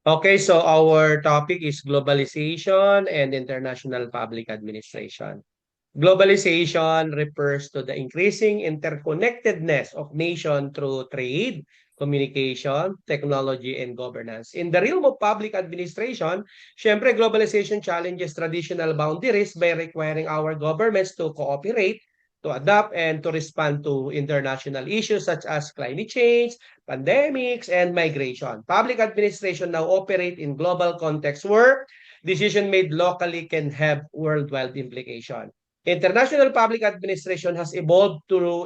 Okay, so our topic is globalization and international public administration. Globalization refers to the increasing interconnectedness of nations through trade, communication, technology, and governance. In the realm of public administration, syempre globalization challenges traditional boundaries by requiring our governments to cooperate, to adapt, and to respond to international issues such as climate change, pandemics, and migration. Public administration now operate in global context where decision made locally can have worldwide implication. International public administration has evolved to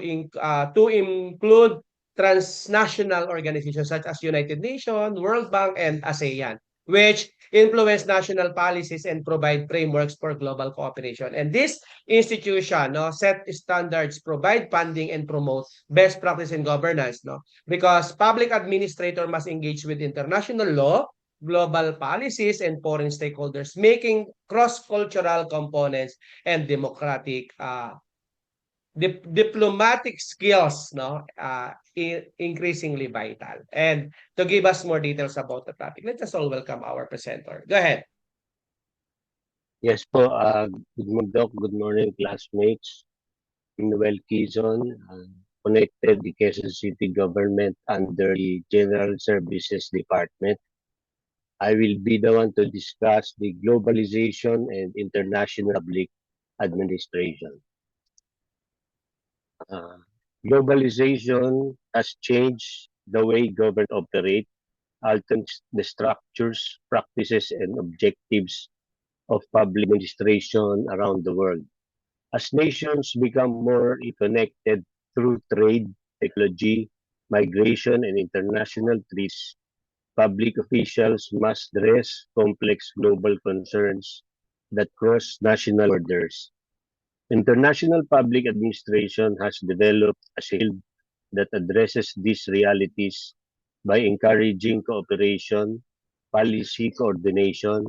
include transnational organizations such as United Nations, World Bank, and ASEAN, which influence national policies and provide frameworks for global cooperation. And this institution set standards, provide funding, and promote best practice in governance. Because public administrator must engage with international law, global policies, and foreign stakeholders, making cross-cultural components and democratic diplomatic skills increasingly vital. And to give us more details about the topic, let us all welcome our presenter. Go ahead. Yes po, good morning, Doc. Good morning, classmates. I'm Noel Quezon, connected the Quezon City government under the General Services Department. I will be the one to discuss the globalization and international public administration. Uh, Globalization has changed the way government operate, altering the structures, practices, and objectives of public administration around the world. As nations become more connected through trade, technology, migration, and international treaties, public officials must address complex global concerns that cross national borders. International public administration has developed a field that addresses these realities by encouraging cooperation, policy coordination,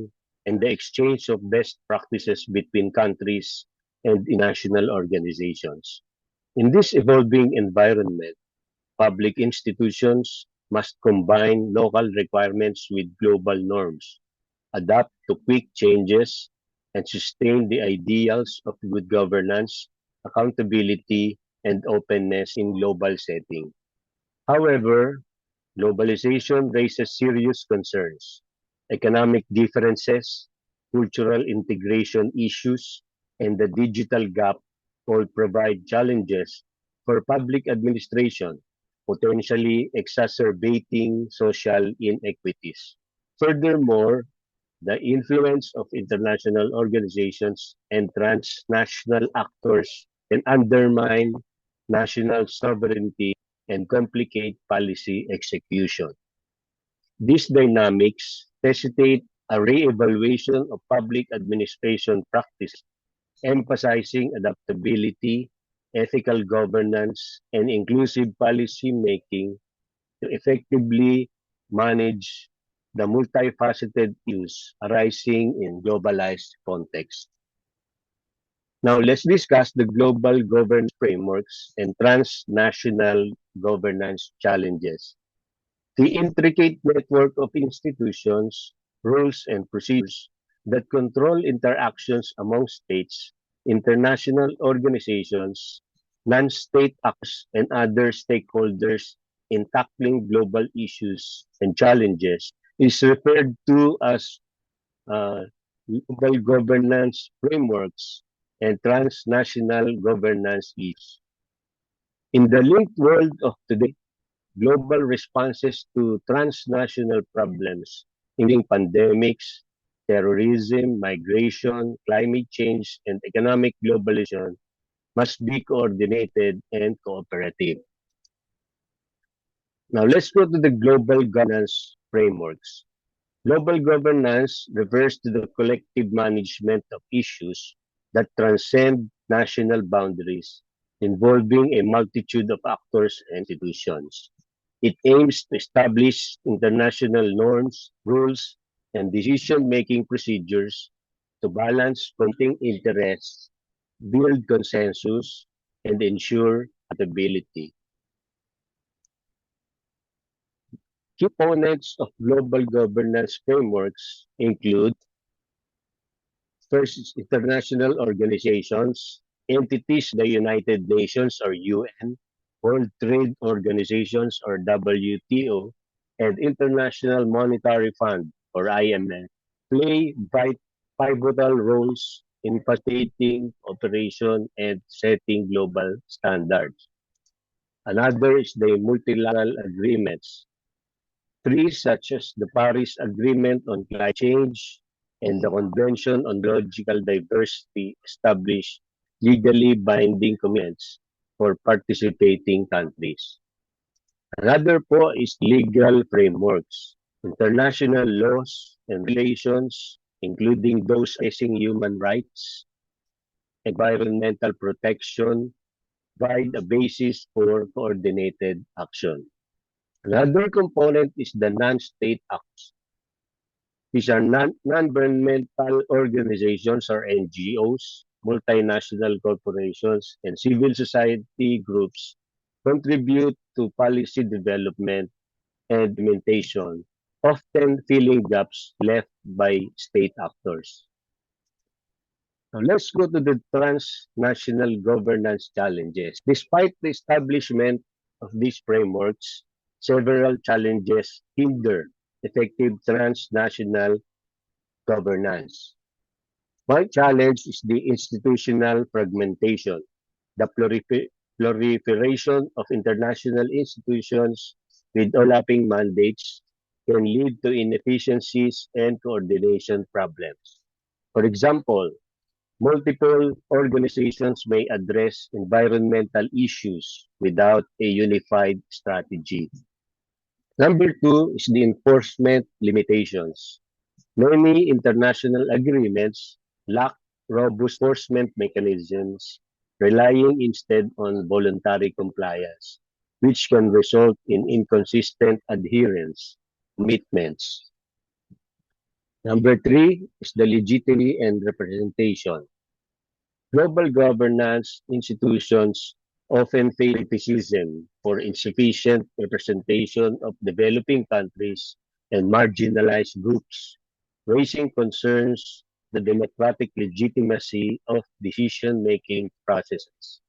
and the exchange of best practices between countries and international organizations. In this evolving environment, public institutions must combine local requirements with global norms, adapt to quick changes, and sustain the ideals of good governance, accountability, and openness in global setting. However, globalization raises serious concerns. Economic differences, cultural integration issues, and the digital gap all provide challenges for public administration, potentially exacerbating social inequities. Furthermore, the influence of international organizations and transnational actors can undermine national sovereignty and complicate policy execution. These dynamics necessitate a re-evaluation of public administration practice, emphasizing adaptability, ethical governance, and inclusive policy making to effectively manage the multifaceted issues arising in globalized context. Now, let's discuss the global governance frameworks and transnational governance challenges. The intricate network of institutions, rules, and procedures that control interactions among states, international organizations, non-state actors, and other stakeholders in tackling global issues and challenges is referred to as uh, global governance frameworks and transnational governance issues. In the linked world of today, global responses to transnational problems, including pandemics, terrorism, migration, climate change, and economic globalization, must be coordinated and cooperative. Now, let's go to the global governance frameworks. Global governance refers to the collective management of issues that transcend national boundaries, involving a multitude of actors and institutions. It aims to establish international norms, rules, and decision-making procedures to balance competing interests, build consensus, and ensure accountability. Key components of global governance frameworks include first, international organizations, entities, the United Nations or UN, World Trade Organizations or WTO, and International Monetary Fund or IMF play pivotal roles in facilitating operation and setting global standards. Another is the multilateral agreements. Three, such as the Paris Agreement on Climate Change and the Convention on Biological Diversity, establish legally binding commitments for participating countries. Another po is legal frameworks, international laws and regulations, including those addressing human rights, environmental protection, provide a basis for coordinated action. Another component is the non-state actors. These are non-governmental organizations or NGOs, multinational corporations, and civil society groups contribute to policy development and implementation, often filling gaps left by state actors. Now let's go to the transnational governance challenges. Despite the establishment of these frameworks, several challenges hinder effective transnational governance. One challenge is the institutional fragmentation. The proliferation of international institutions with overlapping mandates can lead to inefficiencies and coordination problems. For example, multiple organizations may address environmental issues without a unified strategy. Number two is the enforcement limitations. Many international agreements lack robust enforcement mechanisms, relying instead on voluntary compliance, which can result in inconsistent adherence commitments. Number three is the legitimacy and representation. Global governance institutions often face criticism for insufficient representation of developing countries and marginalized groups, raising concerns the democratic legitimacy of decision-making processes.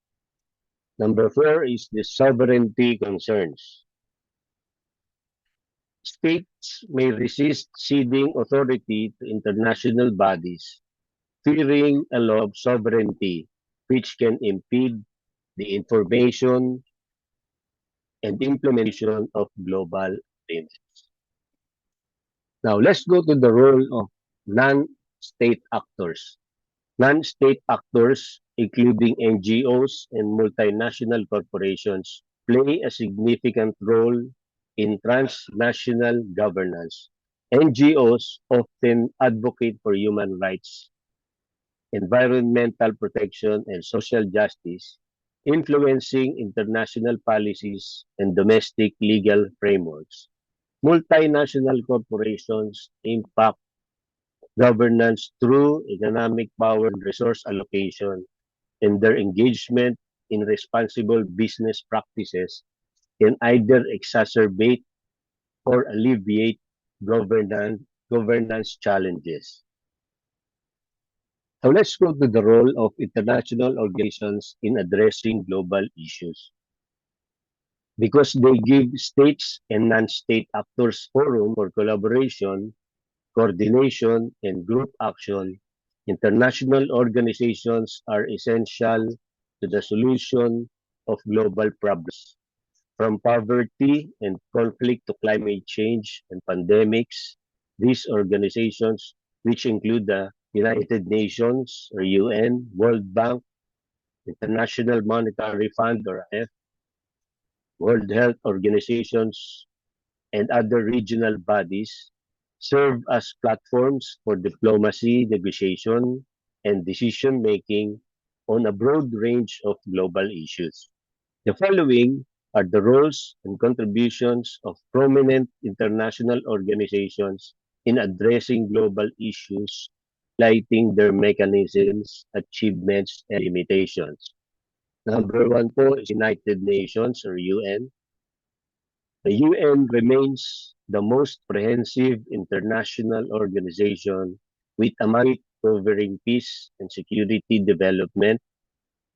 Number four is the sovereignty concerns. States may resist ceding authority to international bodies, fearing a law of sovereignty, which can impede the information and implementation of global agreements. Now, let's go to the role of non-state actors. Non-state actors, including NGOs and multinational corporations, play a significant role in transnational governance. NGOs often advocate for human rights, environmental protection, and social justice, influencing international policies and domestic legal frameworks. Multinational corporations impact governance through economic power and resource allocation, and their engagement in responsible business practices can either exacerbate or alleviate governance challenges. So let's go to the role of international organizations in addressing global issues. Because they give states and non-state actors forum for collaboration, coordination, and group action, international organizations are essential to the solution of global problems, from poverty and conflict to climate change and pandemics. These organizations, which include the United Nations or UN, World Bank, International Monetary Fund or IMF, World Health Organizations, and other regional bodies, serve as platforms for diplomacy, negotiation, and decision-making on a broad range of global issues. The following are the roles and contributions of prominent international organizations in addressing global issues, highlighting their mechanisms, achievements, and limitations. Number one po is United Nations or UN. The UN remains the most comprehensive international organization with a mandate covering peace and security development,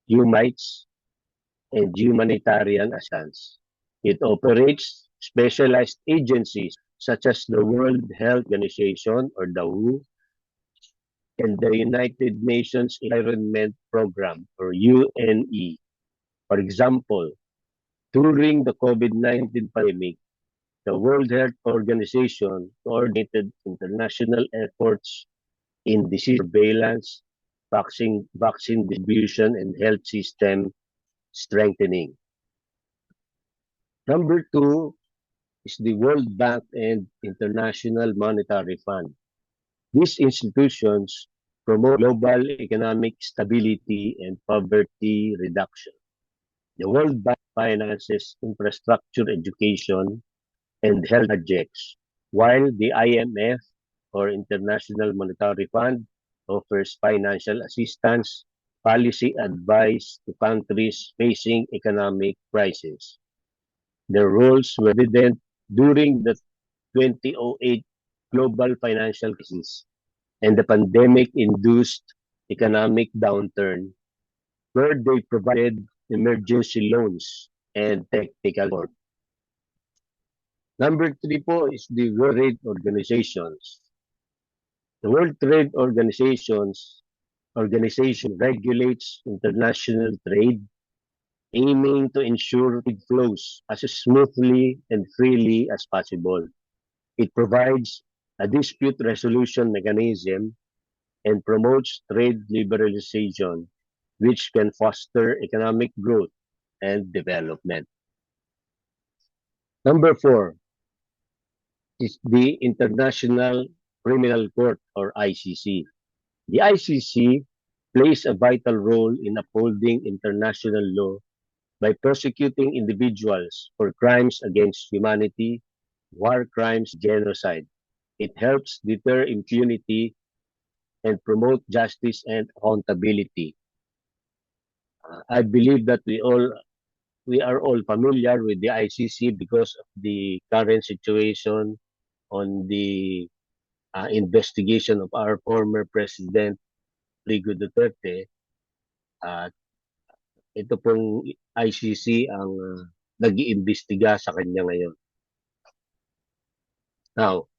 human rights, and humanitarian assistance. It operates specialized agencies such as the World Health Organization or the WHO and the United Nations Environment Program or UNE. For example, during the COVID-19 pandemic, the World Health Organization coordinated international efforts in disease surveillance, vaccine distribution, and health system strengthening. Number two is the World Bank and International Monetary Fund. These institutions promote global economic stability and poverty reduction. The World Bank finances infrastructure, education, and health projects, while the IMF or International Monetary Fund offers financial assistance, policy advice to countries facing economic crisis. Their roles were evident during the 2008 global financial crisis and the pandemic-induced economic downturn, where they provided emergency loans and technical support. Number three po is the World Trade Organizations. The World Trade Organization regulates international trade, aiming to ensure trade flows as smoothly and freely as possible. It provides a dispute resolution mechanism and promotes trade liberalization, which can foster economic growth and development. Number four is the International Criminal Court or ICC. The ICC plays a vital role in upholding international law by prosecuting individuals for crimes against humanity, war crimes, genocide. It helps deter impunity and promote justice and accountability. I believe that we are all familiar with the ICC because of the current situation on the investigation of our former President Rodrigo Duterte. At ito pong ICC ang nag-iimbestiga sa kanya ngayon. Now,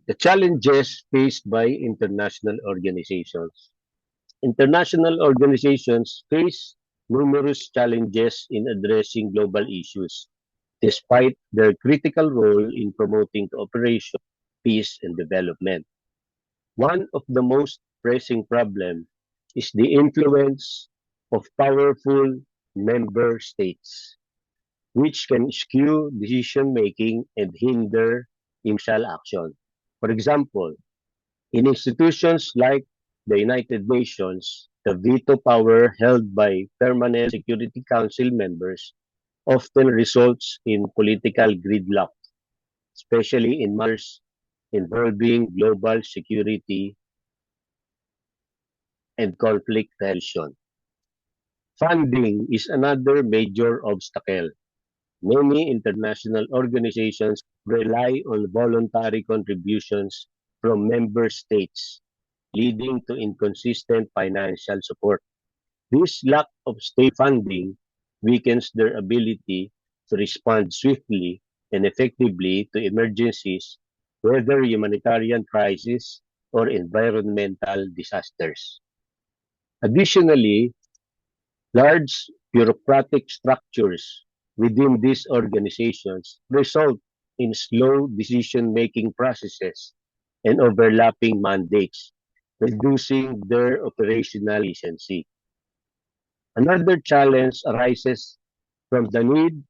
the challenges faced by international organizations. International organizations face numerous challenges in addressing global issues, despite their critical role in promoting cooperation, peace, and development. One of the most pressing problems is the influence of powerful member states, which can skew decision-making and hinder impartial action. For example, in institutions like the United Nations, the veto power held by permanent Security Council members often results in political gridlock, especially in matters involving global security and conflict resolution. Funding is another major obstacle. Many international organizations rely on voluntary contributions from member states, leading to inconsistent financial support. This lack of state funding weakens their ability to respond swiftly and effectively to emergencies, whether humanitarian crises or environmental disasters. Additionally, large bureaucratic structures within these organizations result in slow decision-making processes and overlapping mandates, reducing their operational efficiency. Another challenge arises from the need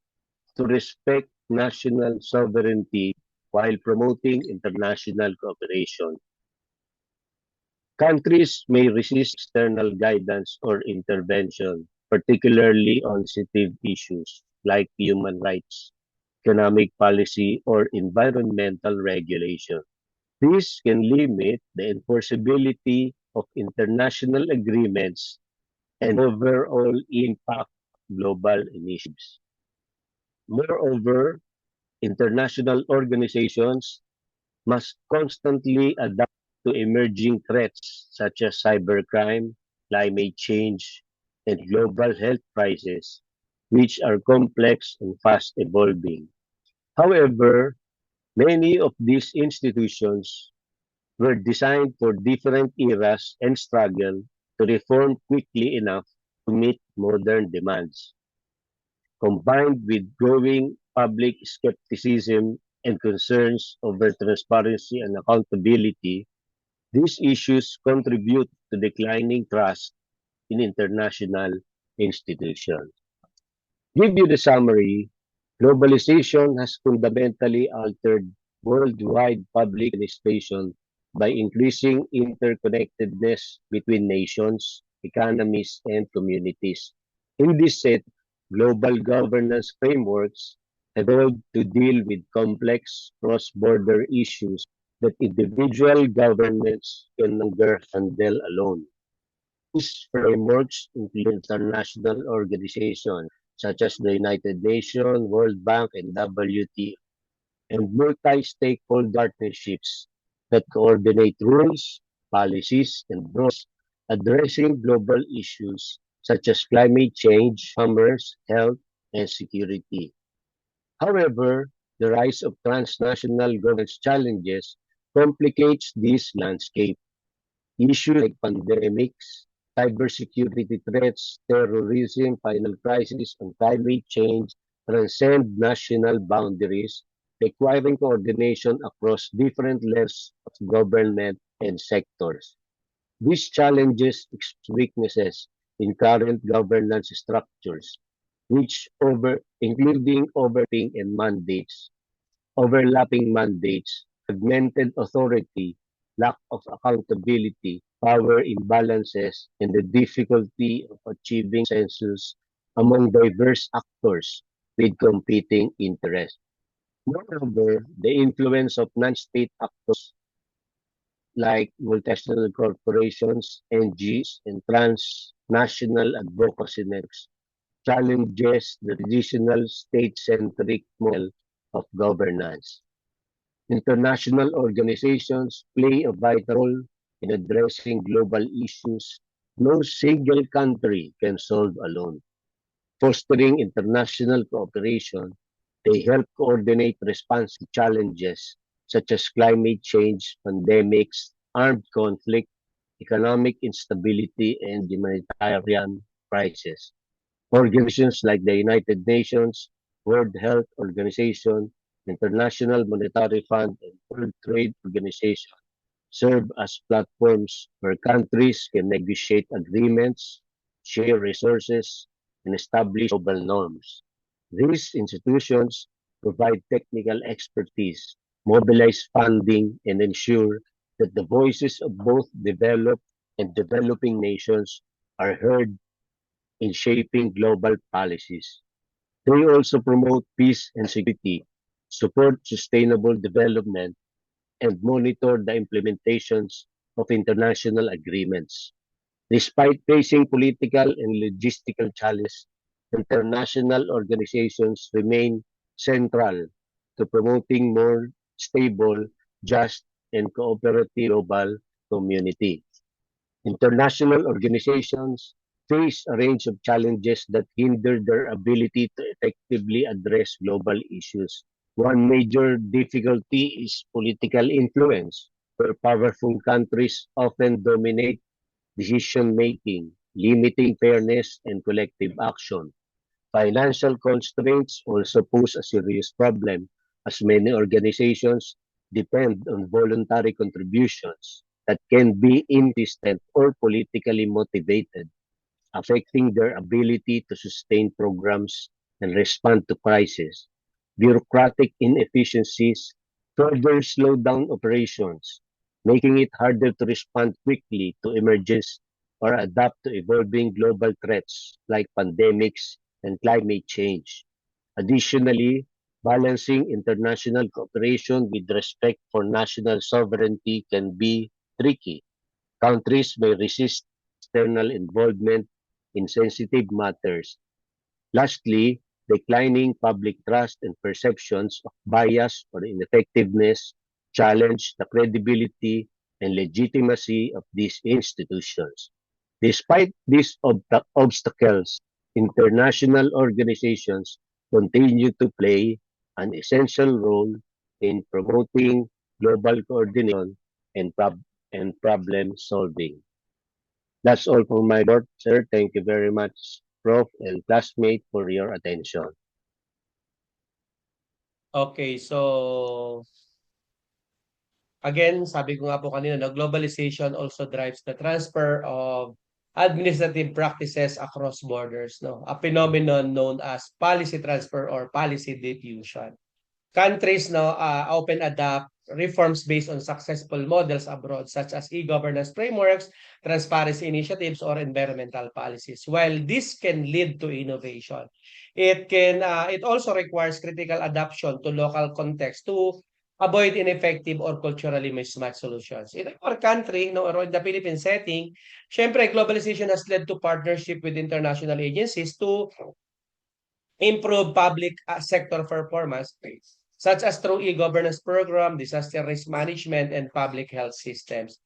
to respect national sovereignty while promoting international cooperation. Countries may resist external guidance or intervention, particularly on sensitive issues like human rights, economic policy, or environmental regulation. This can limit the enforceability of international agreements and overall impact global initiatives. Moreover, International organizations must constantly adapt to emerging threats such as cybercrime, climate change, and global health crises, which are complex and fast evolving. However, many of these institutions were designed for different eras and struggle to reform quickly enough to meet modern demands. Combined with growing public skepticism and concerns over transparency and accountability, these issues contribute to declining trust in international institutions. Give you the summary, globalization has fundamentally altered worldwide public administration by increasing interconnectedness between nations, economies, and communities. In this set, global governance frameworks evolved to deal with complex cross-border issues that individual governments can no longer handle alone. These frameworks include international organizations such as the United Nations, World Bank, and WTO, and multi-stakeholder partnerships that coordinate rules, policies, and approaches addressing global issues such as climate change, commerce, health, and security. However, the rise of transnational governance challenges complicates this landscape. Issues like pandemics, cybersecurity threats, terrorism, financial crisis, and climate change transcend national boundaries, requiring coordination across different levels of government and sectors. These challenges expose weaknesses in current governance structures, including overlapping mandates, fragmented authority, lack of accountability, power imbalances, and the difficulty of achieving consensus among diverse actors with competing interests. Moreover, the influence of non-state actors like multinational corporations, NGOs, and transnational advocacy networks challenges the traditional state-centric model of governance. International organizations play a vital role in addressing global issues no single country can solve alone. Fostering international cooperation, they help coordinate response to challenges such as climate change, pandemics, armed conflict, economic instability, and humanitarian crisis. Organizations like the United Nations, World Health Organization, International Monetary Fund, and World Trade Organization serve as platforms where countries can negotiate agreements, share resources, and establish global norms. These institutions provide technical expertise, mobilize funding, and ensure that the voices of both developed and developing nations are heard in shaping global policies. They also promote peace and security, support sustainable development, and monitor the implementations of international agreements. Despite facing political and logistical challenges, international organizations remain central to promoting more stable, just, and cooperative global community. International organizations face a range of challenges that hinder their ability to effectively address global issues. One major difficulty is political influence, where powerful countries often dominate decision making, limiting fairness and collective action. Financial constraints also pose a serious problem, as many organizations depend on voluntary contributions that can be inconsistent or politically motivated, affecting their ability to sustain programs and respond to crises. Bureaucratic inefficiencies further slow down operations, making it harder to respond quickly to emergencies or adapt to evolving global threats like pandemics and climate change. Additionally, balancing international cooperation with respect for national sovereignty can be tricky. Countries may resist external involvement in sensitive matters. Lastly, declining public trust and perceptions of bias or ineffectiveness challenge the credibility and legitimacy of these institutions. Despite these obstacles, international organizations continue to play an essential role in promoting global coordination and, and problem solving. That's all for my report, sir. Thank you very much, Prof. and classmate, for your attention. Okay, so again, sabi ko nga po kanina, no, globalization also drives the transfer of administrative practices across borders, no? A phenomenon known as policy transfer or policy diffusion. Countries now often adopt reforms based on successful models abroad, such as e-governance frameworks, transparency initiatives, or environmental policies. While this can lead to innovation, it also requires critical adaptation to local context to avoid ineffective or culturally mismatched solutions. In our country, no, or in the Philippine setting, syempre, globalization has led to partnership with international agencies to improve public sector performance, such as through e-governance program, disaster risk management, and public health systems.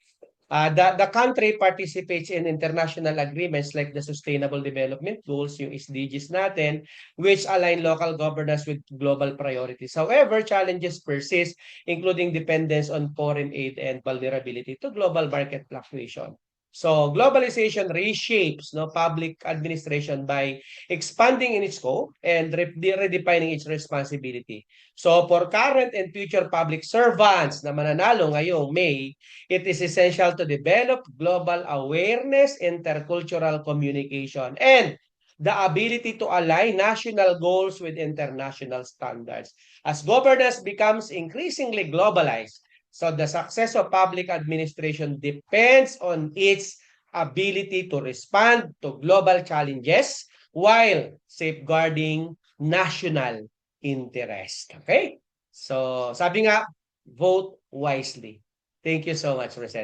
The country participates in international agreements like the Sustainable Development Goals, yung SDGs natin, which align local governance with global priorities. However, challenges persist, including dependence on foreign aid and vulnerability to global market fluctuation. So globalization reshapes public administration by expanding in its scope and redefining its responsibility. So for current and future public servants na mananalo ngayong May, it is essential to develop global awareness, intercultural communication, and the ability to align national goals with international standards. As governance becomes increasingly globalized, so the success of public administration depends on its ability to respond to global challenges while safeguarding national interest. Okay? So, sabi nga, vote wisely. Thank you so much, Present.